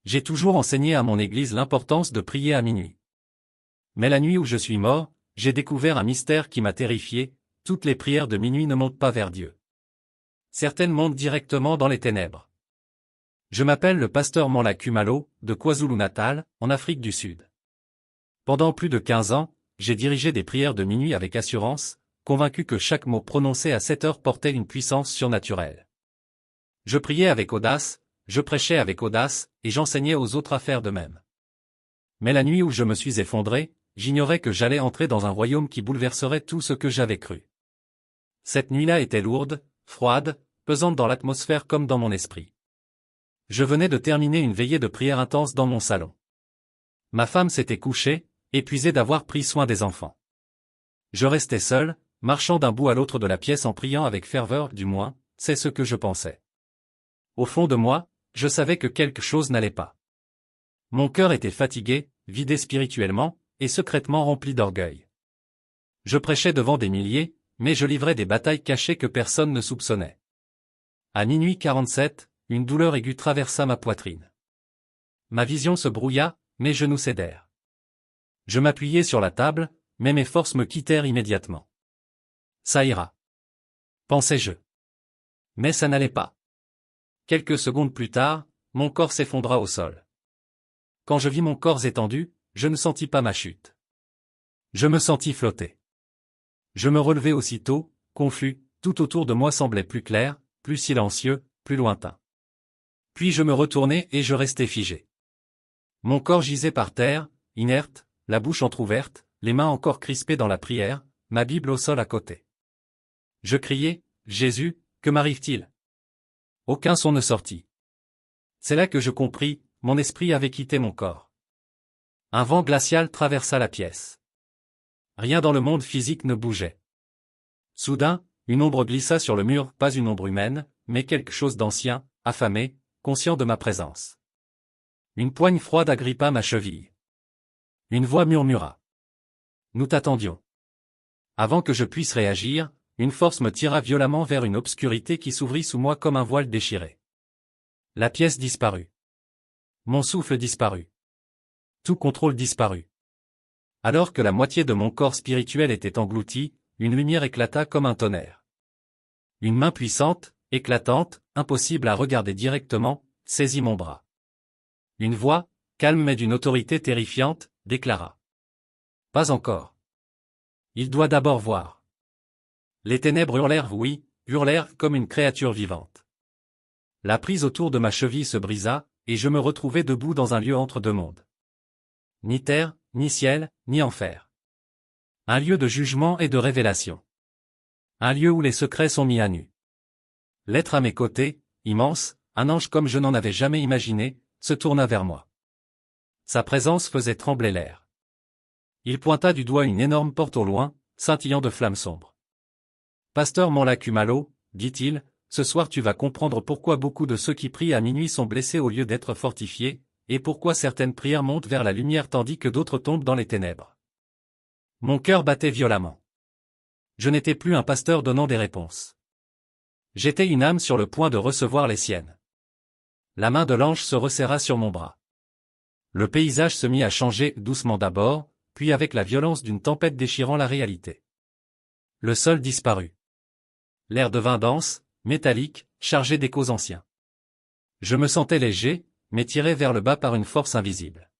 J'ai toujours enseigné à mon église l'importance de prier à minuit. Mais la nuit où je suis mort, j'ai découvert un mystère qui m'a terrifié, toutes les prières de minuit ne montent pas vers Dieu. Certaines montent directement dans les ténèbres. Je m'appelle le pasteur Manla Kumalo, de KwaZulu-Natal, en Afrique du Sud. Pendant plus de 15 ans, j'ai dirigé des prières de minuit avec assurance, convaincu que chaque mot prononcé à cette heure portait une puissance surnaturelle. Je priais avec audace, je prêchais avec audace, et j'enseignais aux autres à faire de même. Mais la nuit où je me suis effondré, j'ignorais que j'allais entrer dans un royaume qui bouleverserait tout ce que j'avais cru. Cette nuit-là était lourde, froide, pesante dans l'atmosphère comme dans mon esprit. Je venais de terminer une veillée de prière intense dans mon salon. Ma femme s'était couchée, épuisée d'avoir pris soin des enfants. Je restais seul, marchant d'un bout à l'autre de la pièce en priant avec ferveur, du moins, c'est ce que je pensais. Au fond de moi, je savais que quelque chose n'allait pas. Mon cœur était fatigué, vidé spirituellement, et secrètement rempli d'orgueil. Je prêchais devant des milliers, mais je livrais des batailles cachées que personne ne soupçonnait. À minuit 47, une douleur aiguë traversa ma poitrine. Ma vision se brouilla, mes genoux cédèrent. Je m'appuyai sur la table, mais mes forces me quittèrent immédiatement. Ça ira, pensais-je. Mais ça n'allait pas. Quelques secondes plus tard, mon corps s'effondra au sol. Quand je vis mon corps étendu, je ne sentis pas ma chute. Je me sentis flotter. Je me relevai aussitôt, confus, tout autour de moi semblait plus clair, plus silencieux, plus lointain. Puis je me retournai et je restai figé. Mon corps gisait par terre, inerte, la bouche entr'ouverte, les mains encore crispées dans la prière, ma Bible au sol à côté. Je criai, « Jésus, que m'arrive-t-il » Aucun son ne sortit. C'est là que je compris, mon esprit avait quitté mon corps. Un vent glacial traversa la pièce. Rien dans le monde physique ne bougeait. Soudain, une ombre glissa sur le mur, pas une ombre humaine, mais quelque chose d'ancien, affamé, conscient de ma présence. Une poigne froide agrippa ma cheville. Une voix murmura. Nous t'attendions. Avant que je puisse réagir, une force me tira violemment vers une obscurité qui s'ouvrit sous moi comme un voile déchiré. La pièce disparut. Mon souffle disparut. Tout contrôle disparut. Alors que la moitié de mon corps spirituel était englouti, une lumière éclata comme un tonnerre. Une main puissante, éclatante, impossible à regarder directement, saisit mon bras. Une voix, calme mais d'une autorité terrifiante, déclara. Pas encore. Il doit d'abord voir. Les ténèbres hurlèrent, oui, hurlèrent comme une créature vivante. La prise autour de ma cheville se brisa, et je me retrouvai debout dans un lieu entre deux mondes. Ni terre, ni ciel, ni enfer. Un lieu de jugement et de révélation. Un lieu où les secrets sont mis à nu. L'être à mes côtés, immense, un ange comme je n'en avais jamais imaginé, se tourna vers moi. Sa présence faisait trembler l'air. Il pointa du doigt une énorme porte au loin, scintillant de flammes sombres. « Pasteur Manla Kumalo, dit-il, ce soir tu vas comprendre pourquoi beaucoup de ceux qui prient à minuit sont blessés au lieu d'être fortifiés, et pourquoi certaines prières montent vers la lumière tandis que d'autres tombent dans les ténèbres. » Mon cœur battait violemment. Je n'étais plus un pasteur donnant des réponses. J'étais une âme sur le point de recevoir les siennes. La main de l'ange se resserra sur mon bras. Le paysage se mit à changer doucement d'abord, puis avec la violence d'une tempête déchirant la réalité. Le sol disparut. L'air devint dense, métallique, chargé d'échos anciens. Je me sentais léger, mais tiré vers le bas par une force invisible.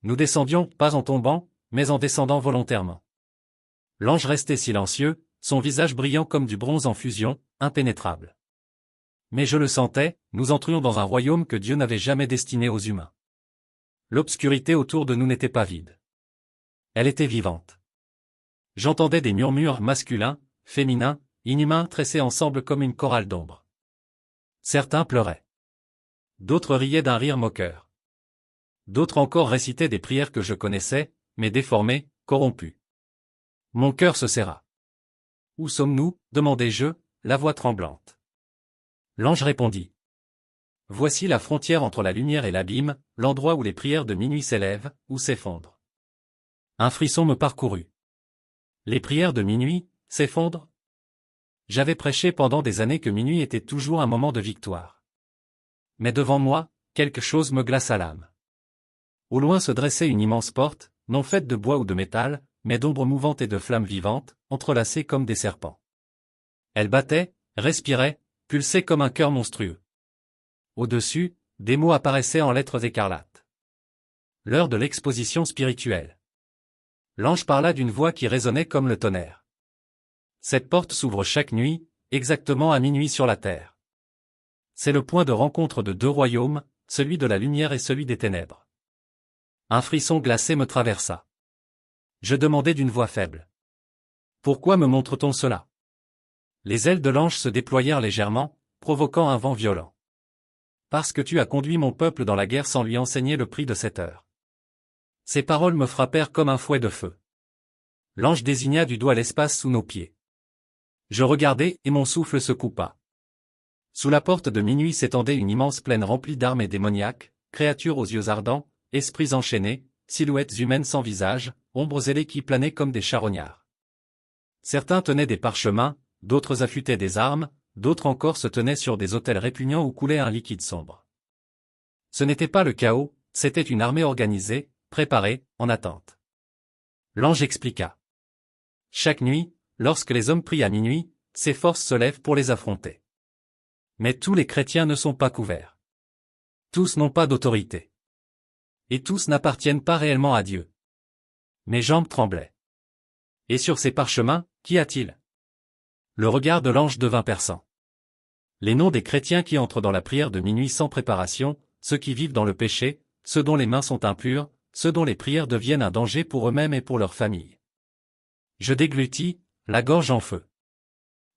Nous descendions, pas en tombant, mais en descendant volontairement. L'ange restait silencieux, son visage brillant comme du bronze en fusion, impénétrable. Mais je le sentais, nous entrions dans un royaume que Dieu n'avait jamais destiné aux humains. L'obscurité autour de nous n'était pas vide. Elle était vivante. J'entendais des murmures masculins, féminins, inhumains tressés ensemble comme une chorale d'ombre. Certains pleuraient. D'autres riaient d'un rire moqueur. D'autres encore récitaient des prières que je connaissais, mais déformées, corrompues. Mon cœur se serra. « Où sommes-nous » demandai-je, la voix tremblante. L'ange répondit. « Voici la frontière entre la lumière et l'abîme, l'endroit où les prières de minuit s'élèvent, ou s'effondrent. » Un frisson me parcourut. Les prières de minuit, s'effondrent ? J'avais prêché pendant des années que minuit était toujours un moment de victoire. Mais devant moi, quelque chose me glaça l'âme. Au loin se dressait une immense porte, non faite de bois ou de métal, mais d'ombres mouvantes et de flammes vivantes, entrelacées comme des serpents. Elle battait, respirait, pulsait comme un cœur monstrueux. Au-dessus, des mots apparaissaient en lettres écarlates. L'heure de l'exposition spirituelle. L'ange parla d'une voix qui résonnait comme le tonnerre. Cette porte s'ouvre chaque nuit, exactement à minuit sur la terre. C'est le point de rencontre de deux royaumes, celui de la lumière et celui des ténèbres. Un frisson glacé me traversa. Je demandai d'une voix faible. Pourquoi me montre-t-on cela? Les ailes de l'ange se déployèrent légèrement, provoquant un vent violent. Parce que tu as conduit mon peuple dans la guerre sans lui enseigner le prix de cette heure. Ces paroles me frappèrent comme un fouet de feu. L'ange désigna du doigt l'espace sous nos pieds. Je regardai et mon souffle se coupa. Sous la porte de minuit s'étendait une immense plaine remplie d'armes et démoniaques, créatures aux yeux ardents, esprits enchaînés, silhouettes humaines sans visage, ombres ailées qui planaient comme des charognards. Certains tenaient des parchemins, d'autres affûtaient des armes, d'autres encore se tenaient sur des autels répugnants où coulait un liquide sombre. Ce n'était pas le chaos, c'était une armée organisée, préparée, en attente. L'ange expliqua. Chaque nuit, lorsque les hommes prient à minuit, ces forces se lèvent pour les affronter. Mais tous les chrétiens ne sont pas couverts. Tous n'ont pas d'autorité. Et tous n'appartiennent pas réellement à Dieu. Mes jambes tremblaient. Et sur ces parchemins, qu'y a-t-il? Le regard de l'ange devint perçant. Les noms des chrétiens qui entrent dans la prière de minuit sans préparation, ceux qui vivent dans le péché, ceux dont les mains sont impures, ceux dont les prières deviennent un danger pour eux-mêmes et pour leur famille. Je déglutis, la gorge en feu.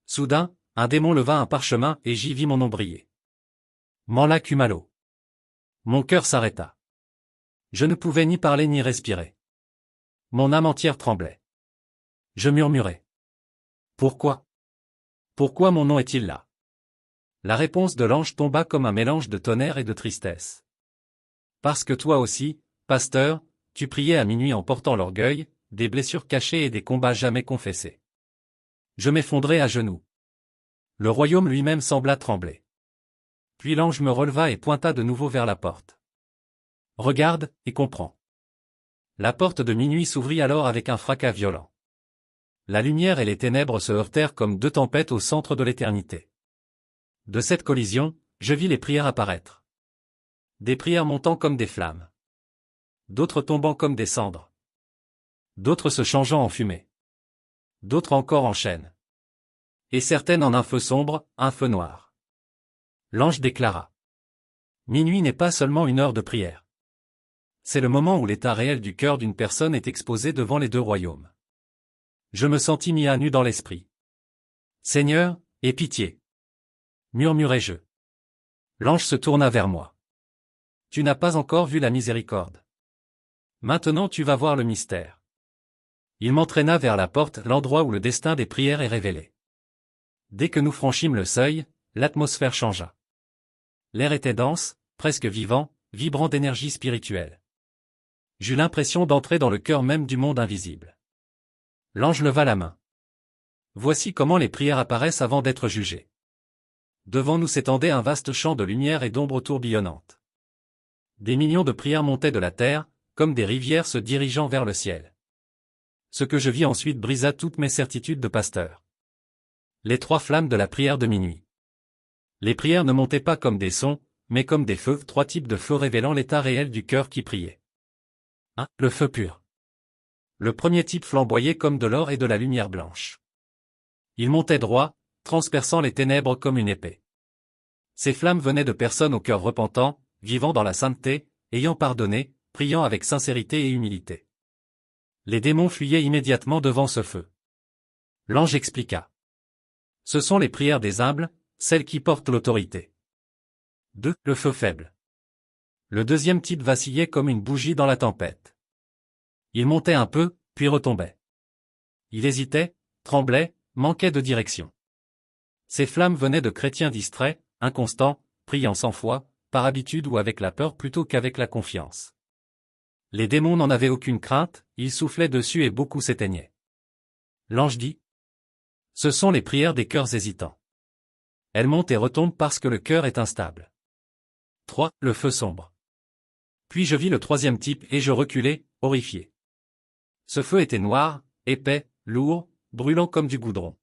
Soudain, un démon leva un parchemin et j'y vis mon nom briller. Manla Kumalo. Mon cœur s'arrêta. Je ne pouvais ni parler ni respirer. Mon âme entière tremblait. Je murmurai. Pourquoi? Pourquoi mon nom est-il là? La réponse de l'ange tomba comme un mélange de tonnerre et de tristesse. Parce que toi aussi, pasteur, tu priais à minuit en portant l'orgueil, des blessures cachées et des combats jamais confessés. Je m'effondrai à genoux. Le royaume lui-même sembla trembler. Puis l'ange me releva et pointa de nouveau vers la porte. Regarde, et comprends. La porte de minuit s'ouvrit alors avec un fracas violent. La lumière et les ténèbres se heurtèrent comme deux tempêtes au centre de l'éternité. De cette collision, je vis les prières apparaître. Des prières montant comme des flammes. D'autres tombant comme des cendres. D'autres se changeant en fumée. D'autres encore en chaînes. Et certaines en un feu sombre, un feu noir. L'ange déclara. Minuit n'est pas seulement une heure de prière. C'est le moment où l'état réel du cœur d'une personne est exposé devant les deux royaumes. Je me sentis mis à nu dans l'esprit. Seigneur, aie pitié. Murmurai-je. L'ange se tourna vers moi. Tu n'as pas encore vu la miséricorde. Maintenant tu vas voir le mystère. Il m'entraîna vers la porte, l'endroit où le destin des prières est révélé. Dès que nous franchîmes le seuil, l'atmosphère changea. L'air était dense, presque vivant, vibrant d'énergie spirituelle. J'eus l'impression d'entrer dans le cœur même du monde invisible. L'ange leva la main. Voici comment les prières apparaissent avant d'être jugées. Devant nous s'étendait un vaste champ de lumière et d'ombres tourbillonnantes. Des millions de prières montaient de la terre, comme des rivières se dirigeant vers le ciel. Ce que je vis ensuite brisa toutes mes certitudes de pasteur. Les trois flammes de la prière de minuit. Les prières ne montaient pas comme des sons, mais comme des feux, trois types de feux révélant l'état réel du cœur qui priait. 1. Le feu pur. Le premier type flamboyait comme de l'or et de la lumière blanche. Il montait droit, transperçant les ténèbres comme une épée. Ces flammes venaient de personnes au cœur repentant, vivant dans la sainteté, ayant pardonné, priant avec sincérité et humilité. Les démons fuyaient immédiatement devant ce feu. L'ange expliqua. Ce sont les prières des humbles, celles qui portent l'autorité. 2. Le feu faible. Le deuxième type vacillait comme une bougie dans la tempête. Il montait un peu, puis retombait. Il hésitait, tremblait, manquait de direction. Ces flammes venaient de chrétiens distraits, inconstants, priant sans foi, par habitude ou avec la peur plutôt qu'avec la confiance. Les démons n'en avaient aucune crainte, ils soufflaient dessus et beaucoup s'éteignaient. L'ange dit. Ce sont les prières des cœurs hésitants. Elles montent et retombent parce que le cœur est instable. 3. Le feu sombre. Puis je vis le troisième type et je reculai, horrifié. Ce feu était noir, épais, lourd, brûlant comme du goudron.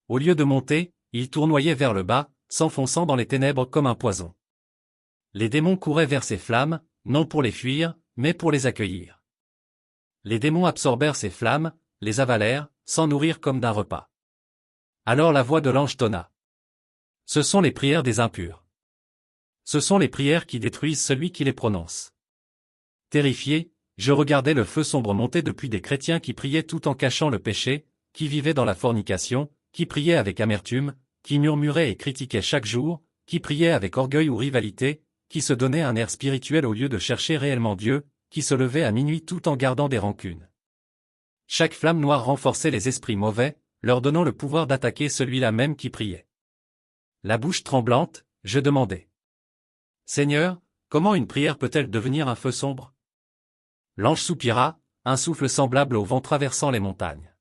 Au lieu de monter, il tournoyait vers le bas, s'enfonçant dans les ténèbres comme un poison. Les démons couraient vers ces flammes, non pour les fuir, mais pour les accueillir. Les démons absorbèrent ces flammes, les avalèrent, sans nourrir comme d'un repas. Alors la voix de l'ange tonna. Ce sont les prières des impurs. Ce sont les prières qui détruisent celui qui les prononce. Terrifié, je regardais le feu sombre monter depuis des chrétiens qui priaient tout en cachant le péché, qui vivaient dans la fornication, qui priaient avec amertume, qui murmuraient et critiquaient chaque jour, qui priaient avec orgueil ou rivalité, qui se donnaient un air spirituel au lieu de chercher réellement Dieu, qui se levaient à minuit tout en gardant des rancunes. Chaque flamme noire renforçait les esprits mauvais, leur donnant le pouvoir d'attaquer celui-là même qui priait. La bouche tremblante, je demandai. Seigneur, comment une prière peut-elle devenir un feu sombre? L'ange soupira, un souffle semblable au vent traversant les montagnes.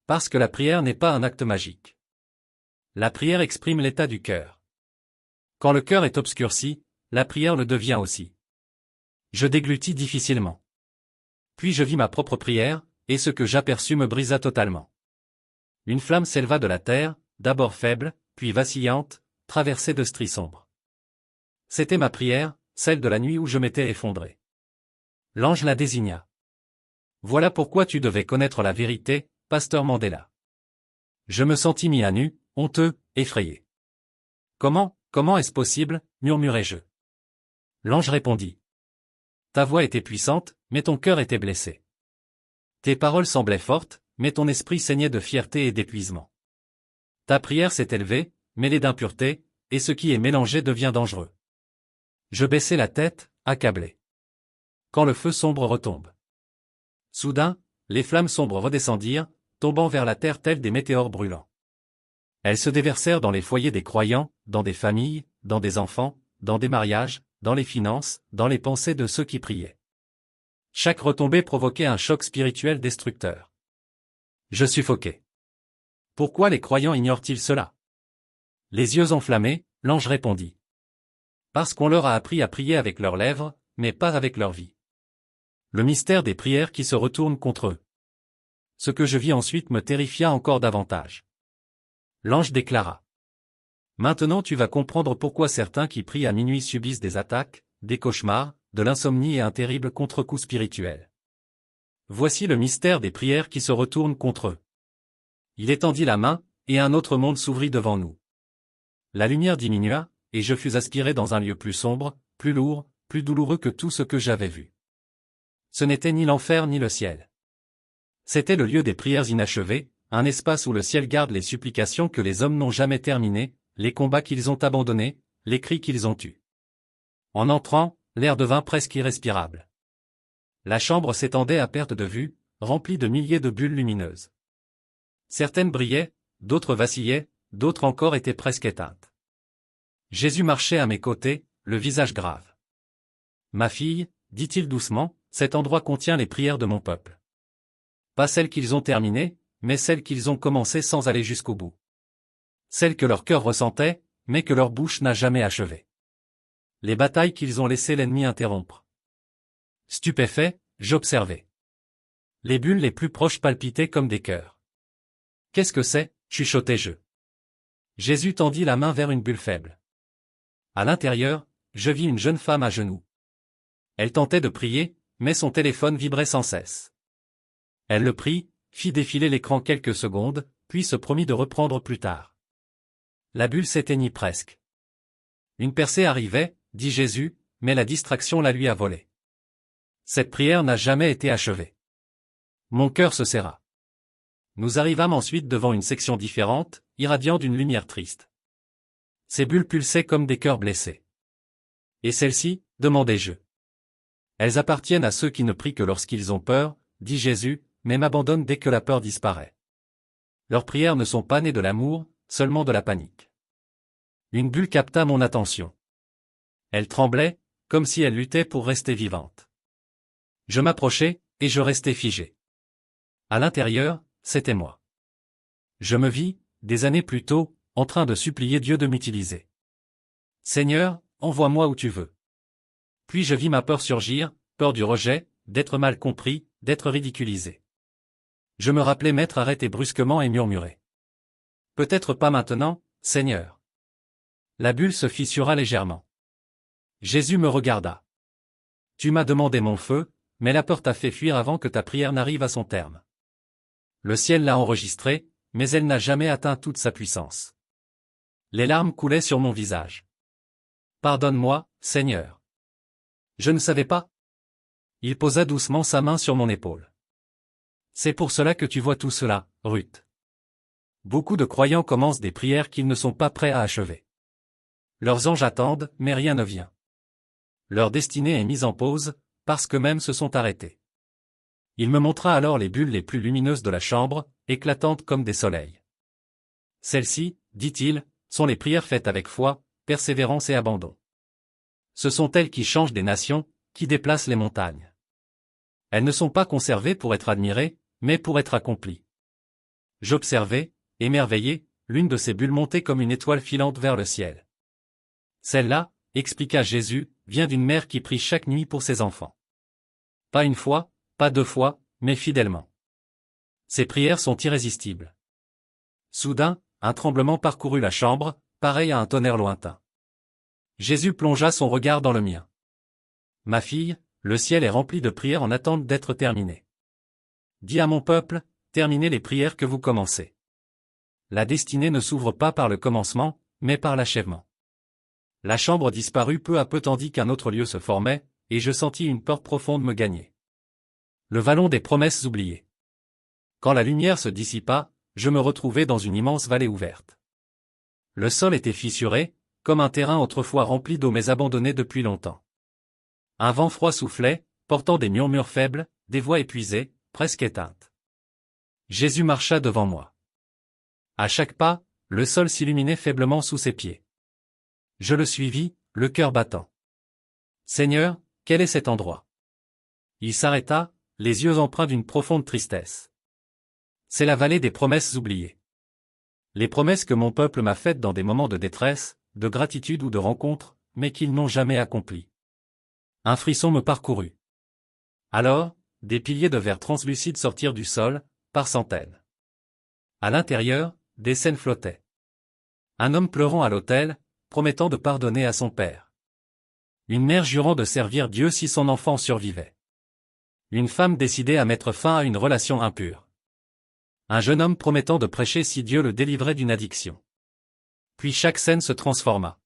Parce que la prière n'est pas un acte magique. La prière exprime l'état du cœur. Quand le cœur est obscurci, la prière le devient aussi. Je déglutis difficilement. Puis je vis ma propre prière, et ce que j'aperçus me brisa totalement. Une flamme s'éleva de la terre, d'abord faible, puis vacillante, traversée de stries sombres. C'était ma prière, celle de la nuit où je m'étais effondré. L'ange la désigna. Voilà pourquoi tu devais connaître la vérité, pasteur Mandela. Je me sentis mis à nu, honteux, effrayé. Comment est-ce possible, murmurai-je. L'ange répondit. Ta voix était puissante, mais ton cœur était blessé. Tes paroles semblaient fortes, mais ton esprit saignait de fierté et d'épuisement. Ta prière s'est élevée, mêlée d'impureté, et ce qui est mélangé devient dangereux. Je baissai la tête, accablé. Quand le feu sombre retombe. Soudain, les flammes sombres redescendirent, tombant vers la terre telles des météores brûlants. Elles se déversèrent dans les foyers des croyants, dans des familles, dans des enfants, dans des mariages, dans les finances, dans les pensées de ceux qui priaient. Chaque retombée provoquait un choc spirituel destructeur. Je suffoquais. Pourquoi les croyants ignorent-ils cela? Les yeux enflammés, l'ange répondit. Parce qu'on leur a appris à prier avec leurs lèvres, mais pas avec leur vie. Le mystère des prières qui se retournent contre eux. Ce que je vis ensuite me terrifia encore davantage. L'ange déclara. Maintenant tu vas comprendre pourquoi certains qui prient à minuit subissent des attaques, des cauchemars, de l'insomnie et un terrible contre-coup spirituel. Voici le mystère des prières qui se retournent contre eux. Il étendit la main, et un autre monde s'ouvrit devant nous. La lumière diminua, et je fus aspiré dans un lieu plus sombre, plus lourd, plus douloureux que tout ce que j'avais vu. Ce n'était ni l'enfer ni le ciel. C'était le lieu des prières inachevées, un espace où le ciel garde les supplications que les hommes n'ont jamais terminées, les combats qu'ils ont abandonnés, les cris qu'ils ont eus. En entrant, l'air devint presque irrespirable. La chambre s'étendait à perte de vue, remplie de milliers de bulles lumineuses. Certaines brillaient, d'autres vacillaient, d'autres encore étaient presque éteintes. Jésus marchait à mes côtés, le visage grave. Ma fille, dit-il doucement, cet endroit contient les prières de mon peuple. Pas celles qu'ils ont terminées, mais celles qu'ils ont commencées sans aller jusqu'au bout. Celles que leur cœur ressentait, mais que leur bouche n'a jamais achevées. Les batailles qu'ils ont laissé l'ennemi interrompre. Stupéfait, j'observais. Les bulles les plus proches palpitaient comme des cœurs. Qu'est-ce que c'est, chuchotai-je. Jésus tendit la main vers une bulle faible. À l'intérieur, je vis une jeune femme à genoux. Elle tentait de prier, mais son téléphone vibrait sans cesse. Elle le prit, fit défiler l'écran quelques secondes, puis se promit de reprendre plus tard. La bulle s'éteignit presque. Une percée arrivait, dit Jésus, mais la distraction la lui a volé. Cette prière n'a jamais été achevée. Mon cœur se serra. Nous arrivâmes ensuite devant une section différente, irradiant d'une lumière triste. Ces bulles pulsaient comme des cœurs blessés. Et celles-ci, demandai-je. Elles appartiennent à ceux qui ne prient que lorsqu'ils ont peur, dit Jésus, mais m'abandonnent dès que la peur disparaît. Leurs prières ne sont pas nées de l'amour, seulement de la panique. Une bulle capta mon attention. Elle tremblait, comme si elle luttait pour rester vivante. Je m'approchai, et je restai figé. À l'intérieur, c'était moi. Je me vis, des années plus tôt, en train de supplier Dieu de m'utiliser. Seigneur, envoie-moi où tu veux. Puis je vis ma peur surgir, peur du rejet, d'être mal compris, d'être ridiculisé. Je me rappelais m'être arrêté brusquement et murmurer. Peut-être pas maintenant, Seigneur. La bulle se fissura légèrement. Jésus me regarda. Tu m'as demandé mon feu, mais la peur t'a fait fuir avant que ta prière n'arrive à son terme. Le ciel l'a enregistrée, mais elle n'a jamais atteint toute sa puissance. Les larmes coulaient sur mon visage. Pardonne-moi, Seigneur. Je ne savais pas. Il posa doucement sa main sur mon épaule. C'est pour cela que tu vois tout cela, Ruth. Beaucoup de croyants commencent des prières qu'ils ne sont pas prêts à achever. Leurs anges attendent, mais rien ne vient. Leur destinée est mise en pause, parce qu'eux-mêmes se sont arrêtés. Il me montra alors les bulles les plus lumineuses de la chambre, éclatantes comme des soleils. Celles-ci, dit-il, sont les prières faites avec foi, persévérance et abandon. Ce sont elles qui changent des nations, qui déplacent les montagnes. Elles ne sont pas conservées pour être admirées, mais pour être accomplies. J'observais, émerveillé, l'une de ces bulles monter comme une étoile filante vers le ciel. Celle-là, expliqua Jésus, vient d'une mère qui prie chaque nuit pour ses enfants. Pas une fois, pas deux fois, mais fidèlement. Ces prières sont irrésistibles. Soudain, un tremblement parcourut la chambre, pareil à un tonnerre lointain. Jésus plongea son regard dans le mien. Ma fille, le ciel est rempli de prières en attente d'être terminées. Dis à mon peuple, terminez les prières que vous commencez. La destinée ne s'ouvre pas par le commencement, mais par l'achèvement. La chambre disparut peu à peu tandis qu'un autre lieu se formait, et je sentis une peur profonde me gagner. Le vallon des promesses oubliées. Quand la lumière se dissipa, je me retrouvai dans une immense vallée ouverte. Le sol était fissuré, comme un terrain autrefois rempli d'eau mais abandonné depuis longtemps. Un vent froid soufflait, portant des murmures faibles, des voix épuisées, presque éteintes. Jésus marcha devant moi. À chaque pas, le sol s'illuminait faiblement sous ses pieds. Je le suivis, le cœur battant. Seigneur, quel est cet endroit? Il s'arrêta, les yeux empreints d'une profonde tristesse. C'est la vallée des promesses oubliées. Les promesses que mon peuple m'a faites dans des moments de détresse, de gratitude ou de rencontre, mais qu'ils n'ont jamais accomplies. Un frisson me parcourut. Alors, des piliers de verre translucide sortirent du sol, par centaines. À l'intérieur, des scènes flottaient. Un homme pleurant à l'autel, promettant de pardonner à son père. Une mère jurant de servir Dieu si son enfant survivait. Une femme décidée à mettre fin à une relation impure. Un jeune homme promettant de prêcher si Dieu le délivrait d'une addiction. Puis chaque scène se transforma.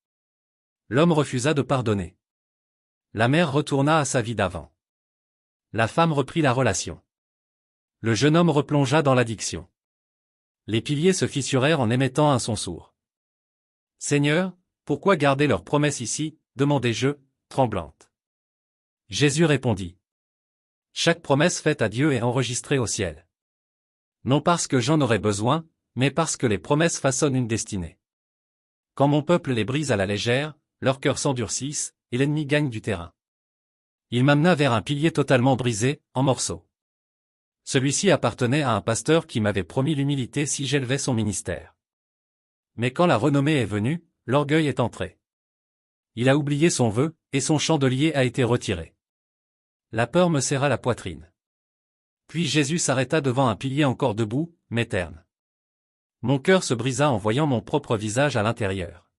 L'homme refusa de pardonner. La mère retourna à sa vie d'avant. La femme reprit la relation. Le jeune homme replongea dans l'addiction. Les piliers se fissurèrent en émettant un son sourd. Seigneur, pourquoi garder leurs promesses ici, demandai-je, tremblante. Jésus répondit. Chaque promesse faite à Dieu est enregistrée au ciel. Non parce que j'en aurais besoin, mais parce que les promesses façonnent une destinée. Quand mon peuple les brise à la légère, leurs cœurs s'endurcissent, et l'ennemi gagne du terrain. Il m'amena vers un pilier totalement brisé, en morceaux. Celui-ci appartenait à un pasteur qui m'avait promis l'humilité si j'élevais son ministère. Mais quand la renommée est venue, l'orgueil est entré. Il a oublié son vœu, et son chandelier a été retiré. La peur me serra la poitrine. Puis Jésus s'arrêta devant un pilier encore debout, mais terne. Mon cœur se brisa en voyant mon propre visage à l'intérieur.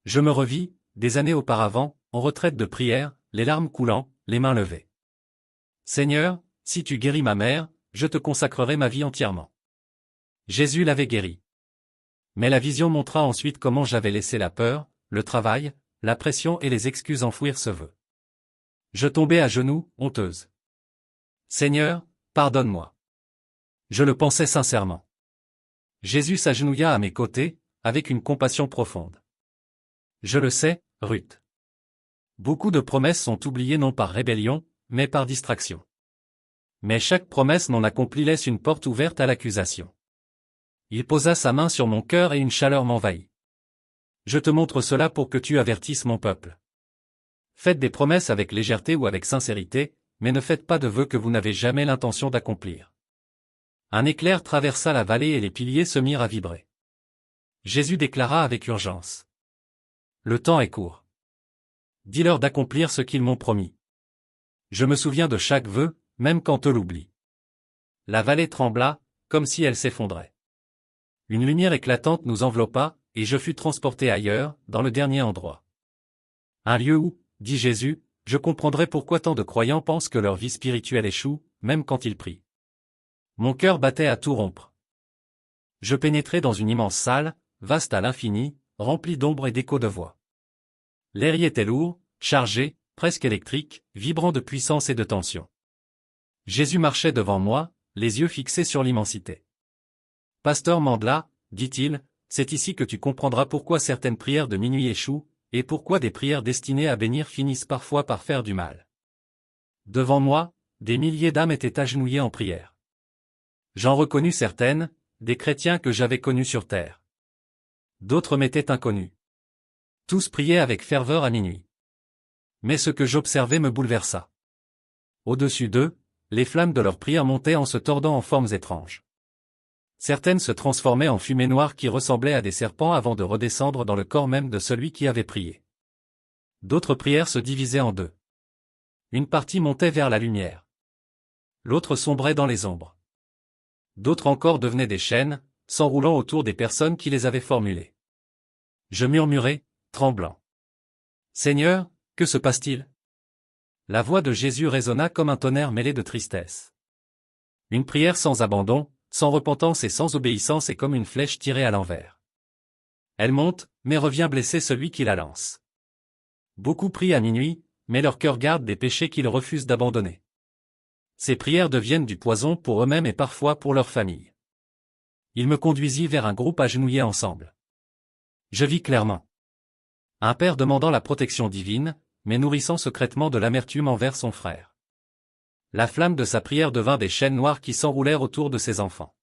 Je me revis, des années auparavant, en retraite de prière, les larmes coulant, les mains levées. Seigneur, si tu guéris ma mère, je te consacrerai ma vie entièrement. Jésus l'avait guérie. Mais la vision montra ensuite comment j'avais laissé la peur, le travail, la pression et les excuses enfouir ce vœu. Je tombai à genoux, honteuse. Seigneur, pardonne-moi. Je le pensais sincèrement. Jésus s'agenouilla à mes côtés, avec une compassion profonde. Je le sais, Ruth. Beaucoup de promesses sont oubliées non par rébellion, mais par distraction. Mais chaque promesse non accomplie laisse une porte ouverte à l'accusation. Il posa sa main sur mon cœur et une chaleur m'envahit. Je te montre cela pour que tu avertisses mon peuple. Faites des promesses avec légèreté ou avec sincérité, mais ne faites pas de vœux que vous n'avez jamais l'intention d'accomplir. Un éclair traversa la vallée et les piliers se mirent à vibrer. Jésus déclara avec urgence. Le temps est court. Dis-leur d'accomplir ce qu'ils m'ont promis. Je me souviens de chaque vœu, même quand eux l'oublient. La vallée trembla, comme si elle s'effondrait. Une lumière éclatante nous enveloppa, et je fus transporté ailleurs, dans le dernier endroit. Un lieu où, dit Jésus, je comprendrai pourquoi tant de croyants pensent que leur vie spirituelle échoue, même quand ils prient. Mon cœur battait à tout rompre. Je pénétrai dans une immense salle, vaste à l'infini, remplie d'ombre et d'échos de voix. L'air y était lourd, chargé, presque électrique, vibrant de puissance et de tension. Jésus marchait devant moi, les yeux fixés sur l'immensité. « Pasteur Mandla, dit-il, c'est ici que tu comprendras pourquoi certaines prières de minuit échouent, et pourquoi des prières destinées à bénir finissent parfois par faire du mal. » Devant moi, des milliers d'âmes étaient agenouillées en prière. J'en reconnus certaines, des chrétiens que j'avais connus sur terre. D'autres m'étaient inconnus. Tous priaient avec ferveur à minuit. Mais ce que j'observais me bouleversa. Au-dessus d'eux, les flammes de leurs prières montaient en se tordant en formes étranges. Certaines se transformaient en fumée noire qui ressemblait à des serpents avant de redescendre dans le corps même de celui qui avait prié. D'autres prières se divisaient en deux. Une partie montait vers la lumière. L'autre sombrait dans les ombres. D'autres encore devenaient des chaînes, s'enroulant autour des personnes qui les avaient formulées. Je murmurai, tremblant. « Seigneur, que se passe-t-il » La voix de Jésus résonna comme un tonnerre mêlé de tristesse. Une prière sans abandon, sans repentance et sans obéissance est comme une flèche tirée à l'envers. Elle monte, mais revient blesser celui qui la lance. Beaucoup prient à minuit, mais leur cœur garde des péchés qu'ils refusent d'abandonner. Ces prières deviennent du poison pour eux-mêmes et parfois pour leur famille. Il me conduisit vers un groupe agenouillé ensemble. Je vis clairement. Un père demandant la protection divine, mais nourrissant secrètement de l'amertume envers son frère. La flamme de sa prière devint des chaînes noires qui s'enroulèrent autour de ses enfants.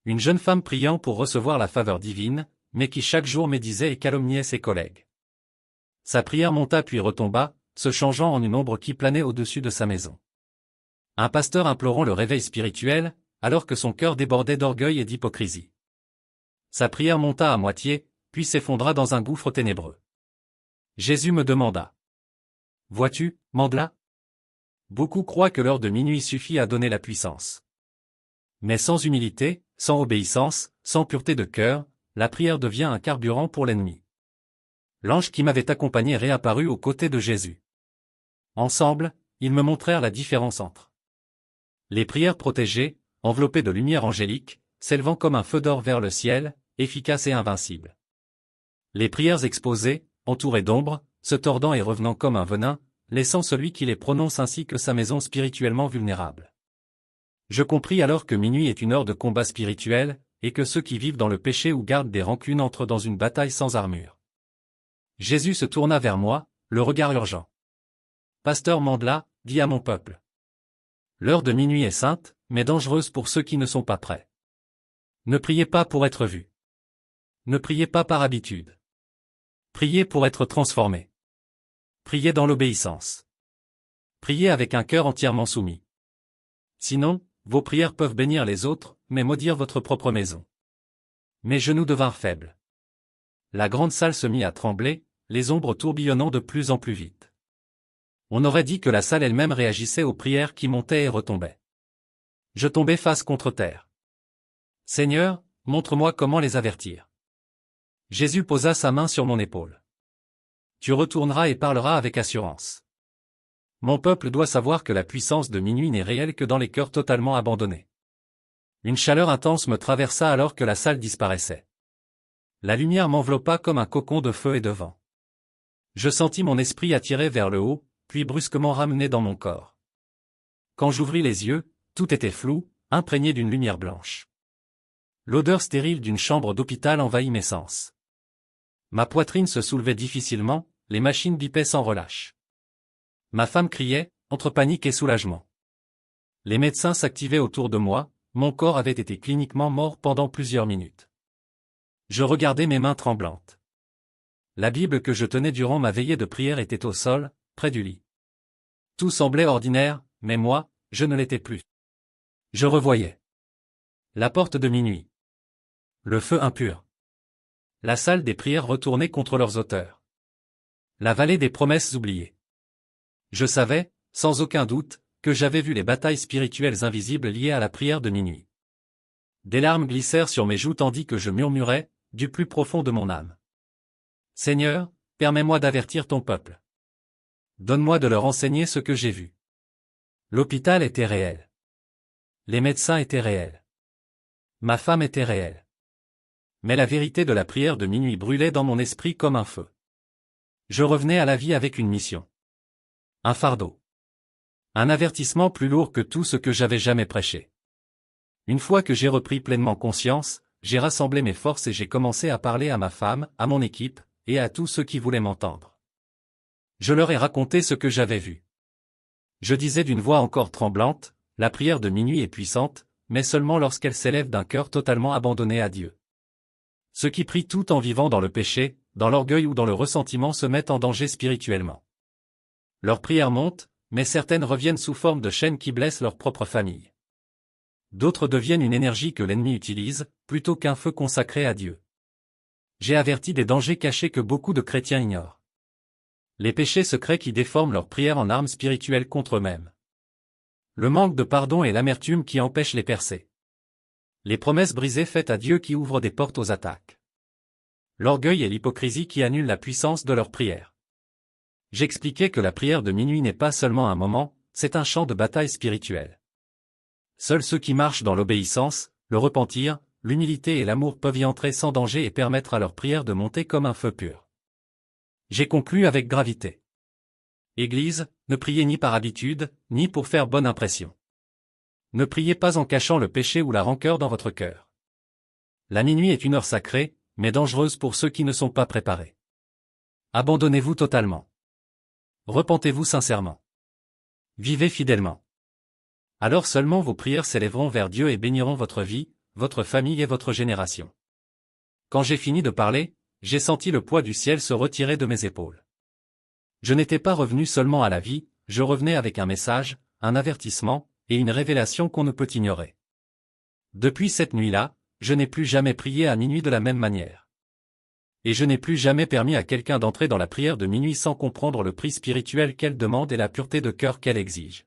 Une jeune femme priant pour recevoir la faveur divine, mais qui chaque jour médisait et calomniait ses collègues. Sa prière monta puis retomba, se changeant en une ombre qui planait au-dessus de sa maison. Un pasteur implorant le réveil spirituel, alors que son cœur débordait d'orgueil et d'hypocrisie. Sa prière monta à moitié, puis s'effondra dans un gouffre ténébreux. Jésus me demanda. « Vois-tu, Mandla ? Beaucoup croient que l'heure de minuit suffit à donner la puissance. Mais sans humilité, sans obéissance, sans pureté de cœur, la prière devient un carburant pour l'ennemi. » L'ange qui m'avait accompagné réapparut aux côtés de Jésus. Ensemble, ils me montrèrent la différence entre les prières protégées, enveloppées de lumière angélique, s'élevant comme un feu d'or vers le ciel, efficaces et invincibles. Les prières exposées, entourées d'ombre, se tordant et revenant comme un venin, laissant celui qui les prononce ainsi que sa maison spirituellement vulnérable. Je compris alors que minuit est une heure de combat spirituel, et que ceux qui vivent dans le péché ou gardent des rancunes entrent dans une bataille sans armure. Jésus se tourna vers moi, le regard urgent. « Pasteur Mandla, dis à mon peuple. L'heure de minuit est sainte, mais dangereuse pour ceux qui ne sont pas prêts. Ne priez pas pour être vus. Ne priez pas par habitude. Priez pour être transformés. Priez dans l'obéissance. Priez avec un cœur entièrement soumis. Sinon, vos prières peuvent bénir les autres, mais maudire votre propre maison. » Mes genoux devinrent faibles. La grande salle se mit à trembler, les ombres tourbillonnant de plus en plus vite. On aurait dit que la salle elle-même réagissait aux prières qui montaient et retombaient. Je tombai face contre terre. « Seigneur, montre-moi comment les avertir. » Jésus posa sa main sur mon épaule. « Tu retourneras et parleras avec assurance. Mon peuple doit savoir que la puissance de minuit n'est réelle que dans les cœurs totalement abandonnés. » Une chaleur intense me traversa alors que la salle disparaissait. La lumière m'enveloppa comme un cocon de feu et de vent. Je sentis mon esprit attiré vers le haut, puis brusquement ramené dans mon corps. Quand j'ouvris les yeux, tout était flou, imprégné d'une lumière blanche. L'odeur stérile d'une chambre d'hôpital envahit mes sens. Ma poitrine se soulevait difficilement, les machines bipaient sans relâche. Ma femme criait, entre panique et soulagement. Les médecins s'activaient autour de moi, mon corps avait été cliniquement mort pendant plusieurs minutes. Je regardais mes mains tremblantes. La Bible que je tenais durant ma veillée de prière était au sol, près du lit. Tout semblait ordinaire, mais moi, je ne l'étais plus. Je revoyais la porte de minuit. Le feu impur. La salle des prières retournée contre leurs auteurs. La vallée des promesses oubliées. Je savais, sans aucun doute, que j'avais vu les batailles spirituelles invisibles liées à la prière de minuit. Des larmes glissèrent sur mes joues tandis que je murmurais, du plus profond de mon âme. Seigneur, permets-moi d'avertir ton peuple. Donne-moi de leur enseigner ce que j'ai vu. L'hôpital était réel. Les médecins étaient réels. Ma femme était réelle. Mais la vérité de la prière de minuit brûlait dans mon esprit comme un feu. Je revenais à la vie avec une mission. Un fardeau. Un avertissement plus lourd que tout ce que j'avais jamais prêché. Une fois que j'ai repris pleinement conscience, j'ai rassemblé mes forces et j'ai commencé à parler à ma femme, à mon équipe, et à tous ceux qui voulaient m'entendre. Je leur ai raconté ce que j'avais vu. Je disais d'une voix encore tremblante, la prière de minuit est puissante, mais seulement lorsqu'elle s'élève d'un cœur totalement abandonné à Dieu. Ceux qui prient tout en vivant dans le péché, dans l'orgueil ou dans le ressentiment se mettent en danger spirituellement. Leurs prières montent, mais certaines reviennent sous forme de chaînes qui blessent leur propre famille. D'autres deviennent une énergie que l'ennemi utilise, plutôt qu'un feu consacré à Dieu. J'ai averti des dangers cachés que beaucoup de chrétiens ignorent. Les péchés secrets qui déforment leur prière en armes spirituelles contre eux-mêmes. Le manque de pardon et l'amertume qui empêchent les percées. Les promesses brisées faites à Dieu qui ouvrent des portes aux attaques. L'orgueil et l'hypocrisie qui annulent la puissance de leur prière. J'expliquais que la prière de minuit n'est pas seulement un moment, c'est un champ de bataille spirituelle. Seuls ceux qui marchent dans l'obéissance, le repentir, l'humilité et l'amour peuvent y entrer sans danger et permettre à leur prière de monter comme un feu pur. J'ai conclu avec gravité. Église, ne priez ni par habitude, ni pour faire bonne impression. Ne priez pas en cachant le péché ou la rancœur dans votre cœur. La minuit est une heure sacrée, mais dangereuse pour ceux qui ne sont pas préparés. Abandonnez-vous totalement. Repentez-vous sincèrement. Vivez fidèlement. Alors seulement vos prières s'élèveront vers Dieu et béniront votre vie, votre famille et votre génération. Quand j'ai fini de parler, j'ai senti le poids du ciel se retirer de mes épaules. Je n'étais pas revenu seulement à la vie, je revenais avec un message, un avertissement, et une révélation qu'on ne peut ignorer. Depuis cette nuit-là, je n'ai plus jamais prié à minuit de la même manière. Et je n'ai plus jamais permis à quelqu'un d'entrer dans la prière de minuit sans comprendre le prix spirituel qu'elle demande et la pureté de cœur qu'elle exige.